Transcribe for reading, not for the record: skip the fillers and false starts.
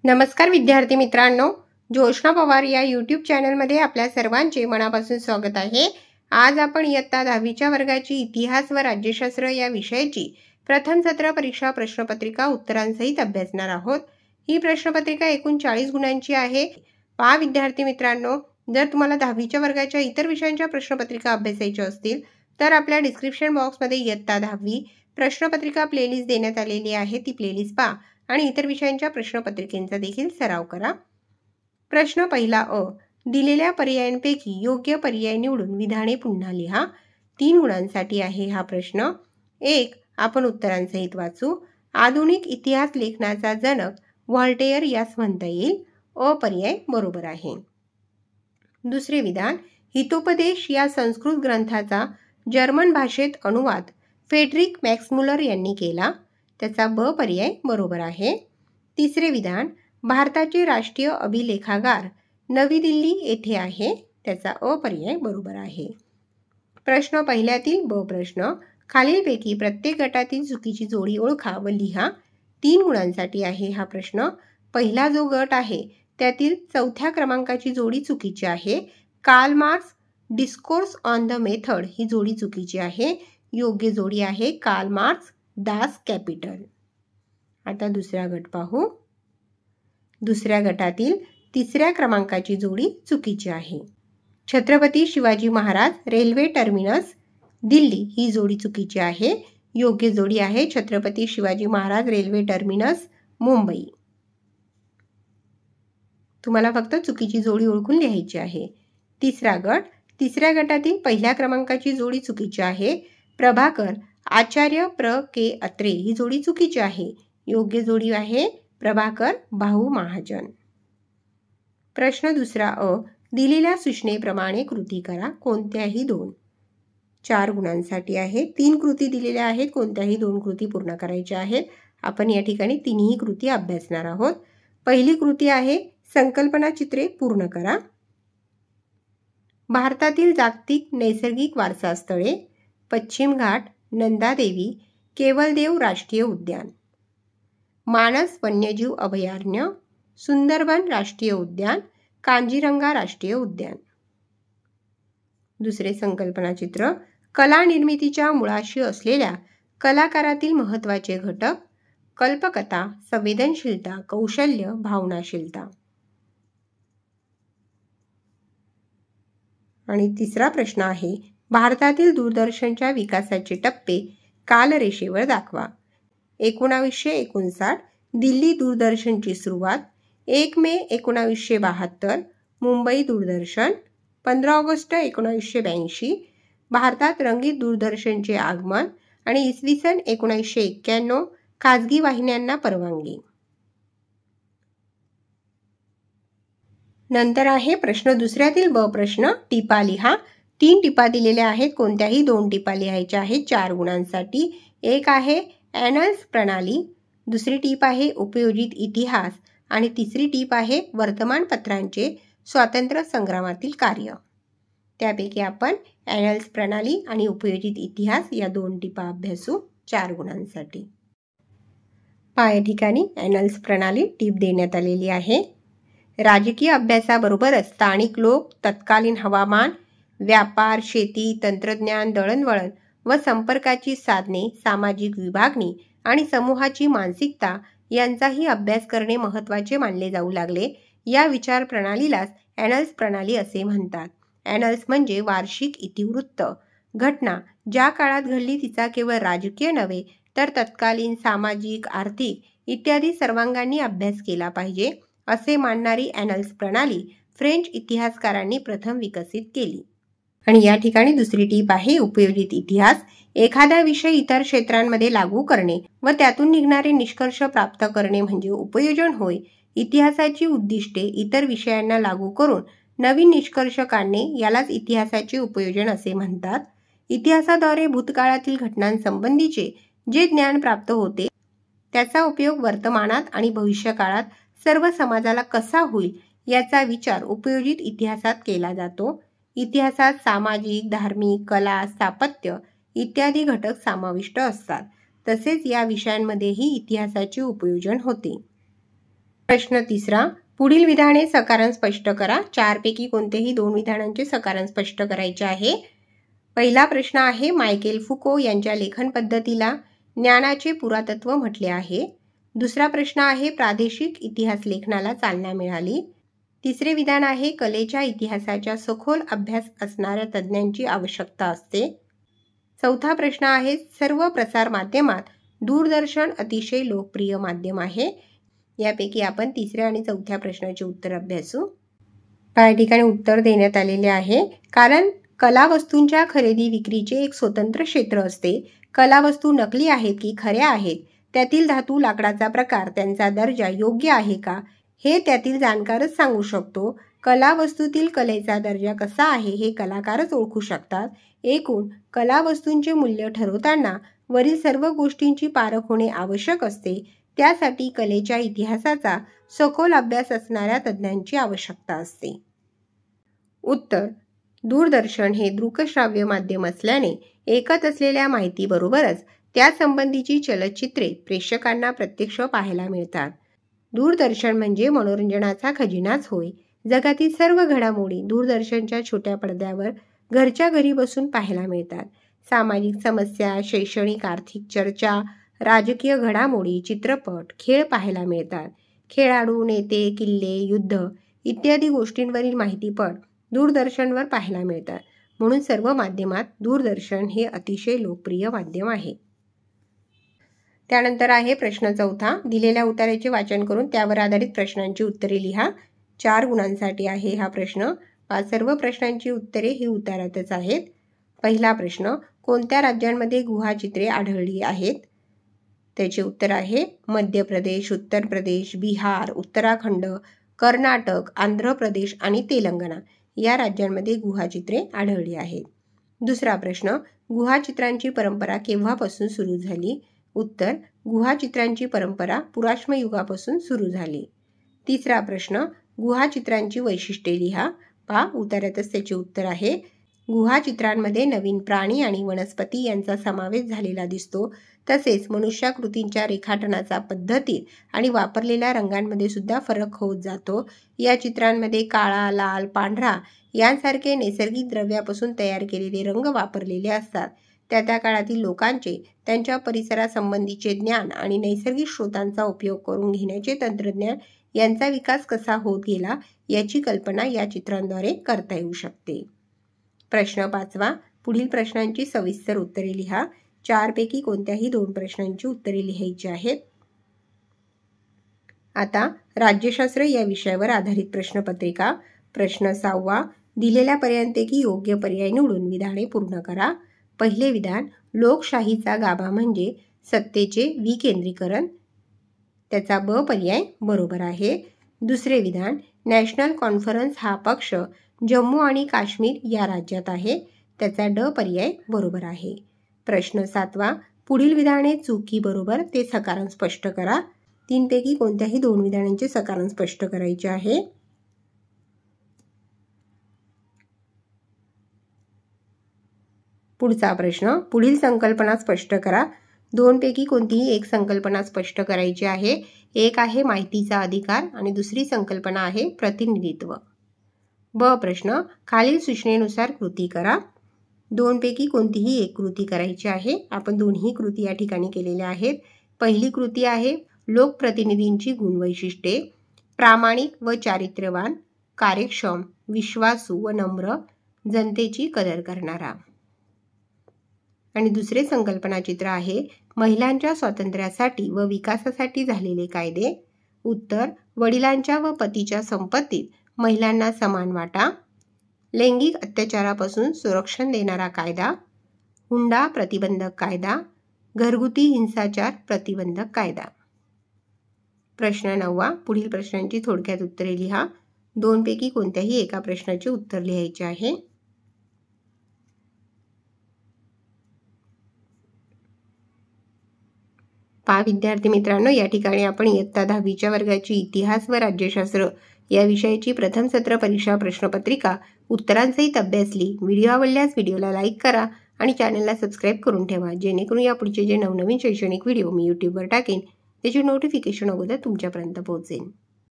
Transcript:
नमस्कार विद्यार्थी मित्रांनो, जोशना पवार या यूट्यूब चॅनलमध्ये आपल्या सर्वांचे मनापासून स्वागत आहे। आज आपण इयत्ता 10वीच्या वर्गाची इतिहास व राज्यशास्त्र या विषयाची प्रथम सत्र परीक्षा प्रश्नपत्रिका उत्तरांसहित अभ्यासणार आहोत। ही प्रश्नपत्रिका एकूण 40 गुणांची आहे। पहा विद्यार्थी मित्रांनो, जर तुम्हाला 10वीच्या वर्गाच्या इतर विषयांच्या प्रश्नपत्रिका अभ्यासायच्या असतील तर आपल्या डिस्क्रिप्शन बॉक्समध्ये इयत्ता 10वी प्रश्नपत्रिका प्लेलिस्ट देण्यात आलेली आहे। ती प्लेलिस्ट पहा आणि इतर विषयांच्या प्रश्नपत्रिकेचा देखील सराव करा। प्रश्न पहिला अ, दिलेल्या पर्यायांपैकी योग्य पर्याय निवडून विधाने पुन्हा लिहा। 3 गुणांसाठी आहे हा प्रश्न। 1. आपण उत्तरांसहित वाचू। आधुनिक इतिहास लेखनाचा जनक व्हॉल्टेयर यास म्हणता येईल। अ पर्याय बरोबर आहे। दुसरे विधान, हितोपदेश या संस्कृत ग्रंथाचा जर्मन भाषेत अनुवाद फ्रेडरिक मॅक्स मुलर यांनी केला। त्याचा ब पर्याय बरोबर आहे। तिसरे विधान, भारताचे राष्ट्रीय अभिलेखागार नवी दिल्ली येथे आहे। त्याचा अ पर्याय बरोबर आहे। प्रश्न पहिल्यातील ब प्रश्न, खालीलपैकी प्रत्येक गटातील चुकीची जोडी ओळखा व लिहा। 3 गुणांसाठी आहे हा प्रश्न। पहिला जो गट आहे त्यातील 4थ्या क्रमांकाची जोडी चुकीची आहे। Karl Marx discourse on the method ही जोडी चुकीची आहे। योग्य जोडी आहे कार्ल मार्क्स दास कॅपिटल। आता दुसरा गट पाहू। दुसऱ्या गटातील 3ऱ्या क्रमांकाची जोडी चुकीची आहे। छत्रपती शिवाजी महाराज रेल्वे टर्मिनस दिल्ली ही जोडी चुकीची आहे। योग्य जोडी आहे छत्रपती शिवाजी महाराज रेल्वे टर्मिनस मुंबई। तुम्हाला फक्त चुकीची जोडी ओळखून लिहायची आहे। तिसरा गट, 3ऱ्या गटातील पहिल्या क्रमांकाची जोडी चुकीची आहे। प्रभाकर आचार्य प्र के अत्रे ही जोडी चुकीची आहे। योग्य जोडी आहे प्रभाकर भाऊ महाजन। प्रश्न दुसरा अ, दिलेल्या सूचनेप्रमाणे कृती करा, कोणत्याही 2। 4 गुणांसाठी आहे। 3 कृती दिलेल्या आहेत, कोणत्याही 2 कृती पूर्ण करायच्या आहेत। आपण या ठिकाणी तिन्ही कृती अभ्यासणार आहोत। पहिली कृती आहे संकल्पना चित्रे पूर्ण करा। भारतातील जागतिक नैसर्गिक वारसा स्थळे, पश्चिम घाट, नंदादेवी, केवलदेव राष्ट्रीय उद्यान, मानस वन्यजीव अभयारण्य, सुंदरबन राष्ट्रीय उद्यान, कांजीरंगा राष्ट्रीय उद्यान। दुसरे संकल्पना चित्र, कला निर्मितीच्या मुळाशी असलेल्या कलाकारातील महत्त्वाचे घटक, कल्पकता, संवेदनशीलता, कौशल्य, भावनाशीलता। आणि तिसरा प्रश्न आहे, भारतातील दूरदर्शनच्या विकासाचे टप्पे कालरेषेवर दाखवा। 1959 दिल्ली दूरदर्शनची सुरुवात, 1 मे 1972 मुंबई दूरदर्शन, 15 ऑगस्ट 1982 भारतात रंगीत दूरदर्शनचे आगमन आणि इसवी सन 1991 खाजगी वाहिन्यांना परवानगी। नंतर आहे प्रश्न दुसऱ्यातील ब प्रश्न, टिपा लिहा। 3 टिपा दिलेल्या आहेत, कोणत्याही 2 टिपा लिहायच्या आहेत 4 गुणांसाठी। एक आहे ॲनल्स प्रणाली, दुसरी टीप आहे उपयोजित इतिहास आणि तिसरी टीप आहे वर्तमानपत्रांचे स्वातंत्र्य संग्रामातील कार्य। त्यापैकी आपण ॲनल्स प्रणाली आणि उपयोजित इतिहास या 2 टिपा अभ्यासू 4 गुणांसाठी। या ठिकाणी ॲनल्स प्रणाली टीप देण्यात आलेली आहे। राजकीय अभ्यासाबरोबरच स्थानिक लोक, तत्कालीन हवामान, व्यापार, शेती, तंत्रज्ञान, दळणवळण व संपर्काची साधने, सामाजिक विभागणी आणि समूहाची मानसिकता यांचाही अभ्यास करणे महत्त्वाचे मानले जाऊ लागले। या विचार प्रणालीलाच ॲनल्स प्रणाली असे म्हणतात। ॲनल्स म्हणजे वार्षिक इतिवृत्त। घटना ज्या काळात घडली तिचा केवळ राजकीय नव्हे तर तत्कालीन सामाजिक, आर्थिक इत्यादी सर्वांगांनी अभ्यास केला पाहिजे असे मानणारी ॲनल्स प्रणाली फ्रेंच इतिहासकारांनी प्रथम विकसित केली। आणि या ठिकाणी दुसरी टीप आहे उपयोजित इतिहास। एखादा विषय इतर क्षेत्रांमध्ये लागू करणे व त्यातून निघणारे निष्कर्ष प्राप्त करणे म्हणजे उपयोजन होय। इतिहासाची उद्दिष्टे इतर विषयांना लागू करून नवीन निष्कर्ष काढणे यालाच इतिहासाचे उपयोजन असे म्हणतात। इतिहासाद्वारे भूतकाळातील घटनांसंबंधीचे जे ज्ञान प्राप्त होते त्याचा उपयोग वर्तमानात आणि भविष्यकाळात सर्व समाजाला कसा होईल याचा विचार उपयोजित इतिहासात केला जातो। इतिहासात सामाजिक, धार्मिक, कला, स्थापत्य इत्यादी घटक समाविष्ट असतात। तसेच या विषयांमध्येही इतिहासाचे उपयोजन होते। प्रश्न तिसरा, पुढील विधाने सकारण स्पष्ट करा. चारपैकी कोणतेही 2 विधानांचे सकारण स्पष्ट करायचे आहे. पहिला प्रश्न आहे, मायकेल फुको यांच्या लेखन पद्धतीला ज्ञानाचे पुरातत्व म्हटले आहे. दुसरा प्रश्न आहे, प्रादेशिक इतिहास लेखनाला चालना मिळाली. तिसरे विधान आहे, कलेच्या इतिहासाच्या सखोल अभ्यास असणाऱ्या तज्ज्ञांची आवश्यकता असते. चौथा प्रश्न आहे, सर्व प्रसार माध्यमात दूरदर्शन अतिशय लोकप्रिय माध्यम आहे. यापैकी आपण तिसऱ्या आणि चौथ्या प्रश्नाचे उत्तर अभ्यासू. या ठिकाणी उत्तर देण्यात आलेले आहे. कारण कला वस्तूंच्या खरेदी विक्रीचे एक स्वतंत्र क्षेत्र असते. कला वस्तू नकली आहेत की खऱ्या आहेत, त्यातील धातू, लाकडाचा प्रकार, त्यांचा दर्जा योग्य आहे का, हे त्यातील जाणकारच सांगू शकतो. कला वस्तूतील कलेचा दर्जा कसा आहे हे कलाकारच ओळखू शकतात. एकूण कला वस्तूंचे मूल्य ठरवताना वरील सर्व गोष्टींची पारख होणे आवश्यक असते. त्यासाठी कलेच्या इतिहासाचा सखोल अभ्यास असणाऱ्या तज्ज्ञांची आवश्यकता असते. उत्तर, दूरदर्शन हे दृकश्राव्य माध्यम असल्याने ऐकत असलेल्या माहितीबरोबरच त्यासंबंधीची चलचित्रे प्रेक्षकांना प्रत्यक्ष पाहायला मिळतात. दूरदर्शन म्हणजे मनोरंजनाचा खजिनाच होय. जगातील सर्व घडामोडी दूरदर्शनच्या छोट्या पडद्यावर घरच्या घरी बसून पाहायला मिळतात. सामाजिक समस्या, शैक्षणिक आर्थिक चर्चा, राजकीय घडामोडी, चित्रपट, खेळ पाहायला मिळतात. खेळाडू, नेते, किल्ले, युद्ध इत्यादी गोष्टींवरील माहितीपट दूरदर्शनवर पाहायला मिळतात. म्हणून सर्व माध्यमात दूरदर्शन हे अतिशय लोकप्रिय माध्यम आहे. त्यानंतर आहे प्रश्न चौथा. दिलेल्या उत्तराचे वाचन करून त्यावर आधारित प्रश्नांची उत्तरे लिहा. 4 गुणांसाठी आहे हा प्रश्न. सर्व प्रश्नांची उत्तरे ही उत्तरातच आहेत. पहिला प्रश्न, कोणत्या राज्यांमध्ये गुहाचित्रे आढळली आहेत? त्याचे उत्तर आहे मध्य प्रदेश, उत्तर प्रदेश, बिहार, उत्तराखंड, कर्नाटक, आंध्र प्रदेश आणि तेलंगणा या राज्यांमध्ये गुहाचित्रे आढळली आहेत. दुसरा प्रश्न, गुहाचित्रांची परंपरा केव्हापासून सुरू झाली? उत्तर, गुहाचित्रांची परंपरा पुराश्म युगापासून सुरू झाली. तिसरा प्रश्न, गुहाचित्रांची वैशिष्ट्ये लिहा. उत्तरातच त्याचे उत्तर आहे. गुहाचित्रांमध्ये नवीन प्राणी आणि वनस्पती यांचा समावेश झालेला दिसतो. तसेच मनुष्याकृतींच्या रेखाटनाचा पद्धतीत आणि वापरलेल्या रंगांमध्ये सुद्धा फरक होत जातो. या चित्रांमध्ये काळा, लाल, पांढरा यांसारखे नैसर्गिक द्रव्यापासून तयार केलेले रंग वापरलेले असतात. त्या काळातील लोकांचे त्यांच्या परिसरासंबंधीचे ज्ञान आणि नैसर्गिक स्रोतांचा उपयोग करून घेण्याचे तंत्रज्ञान यांचा विकास कसा होत गेला याची कल्पना या चित्रांद्वारे करता येऊ शकते. प्रश्न 5वा, पुढील प्रश्नांची सविस्तर उत्तरे लिहा. 4 पैकी कोणत्याही 2 प्रश्नांची उत्तरे लिहायची आहेत. आता राज्यशास्त्र या विषयावर आधारित प्रश्नपत्रिका. प्रश्न 6वा, दिलेल्या पर्यायांपैकी योग्य पर्याय निवडून विधाने पूर्ण करा. पहिले विधान, लोकशाहीचा गाभा म्हणजे सत्तेचे विकेंद्रीकरण. त्याचा ब पर्याय बरोबर आहे. दुसरे विधान, नॅशनल कॉन्फरन्स हा पक्ष जम्मू आणि काश्मीर या राज्यात आहे. त्याचा ड पर्याय बरोबर आहे. प्रश्न 7वा, पुढील विधाने चुकी बरोबर ते सकारण स्पष्ट करा. 3 पैकी कोणत्याही 2 विधानांचे सकारण स्पष्ट करायचे आहे. पुढचा प्रश्न, पुढील संकल्पना स्पष्ट करा. 2 पैकी कोणतीही एक संकल्पना स्पष्ट करायची आहे. एक आहे माहितीचा अधिकार आणि दुसरी संकल्पना आहे प्रतिनिधित्व. ब प्रश्न, खालील सूचनेनुसार कृती करा. 2 पैकी कोणतीही एक कृती करायची आहे. आपण दोन्ही कृती या ठिकाणी केलेल्या आहेत. पहिली कृती आहे लोकप्रतिनिधींची गुणवैशिष्ट्ये. प्रामाणिक व चारित्र्यवान, कार्यक्षम, विश्वासू व नम्र, जनतेची कदर करणारा. आणि दुसरे संकल्पना चित्र आहे महिलांच्या स्वातंत्र्यासाठी व विकासासाठी झालेले कायदे. उत्तर, वडिलांच्या व पतीच्या संपत्तीत महिलांना समान वाटा, लैंगिक अत्याचारापासून संरक्षण देणारा कायदा, हुंडा प्रतिबंधक कायदा, घरगुती हिंसाचार प्रतिबंधक कायदा. प्रश्न 9वा, पुढील प्रश्नांची थोडक्यात उत्तरे लिहा. 2 पैकी कोणत्याही एका प्रश्नाचे उत्तर लिहायचे आहे. विद्यार्थी मित्रांनो, या ठिकाणी आपण इयत्ता 10वीच्या वर्गाची इतिहास व राज्यशास्त्र या विषयाची प्रथम सत्र परीक्षा प्रश्नपत्रिका उत्तरांसहित अभ्यासली. व्हिडिओ आवडल्यास व्हिडिओला लाईक करा आणि चॅनलला सबस्क्राईब करून ठेवा, जेणेकरून यापुढचे जे नवनवीन शैक्षणिक व्हिडिओ मी यूट्यूबवर टाकेन त्याचे नोटिफिकेशन अगोदर तुमच्यापर्यंत पोहोचेल.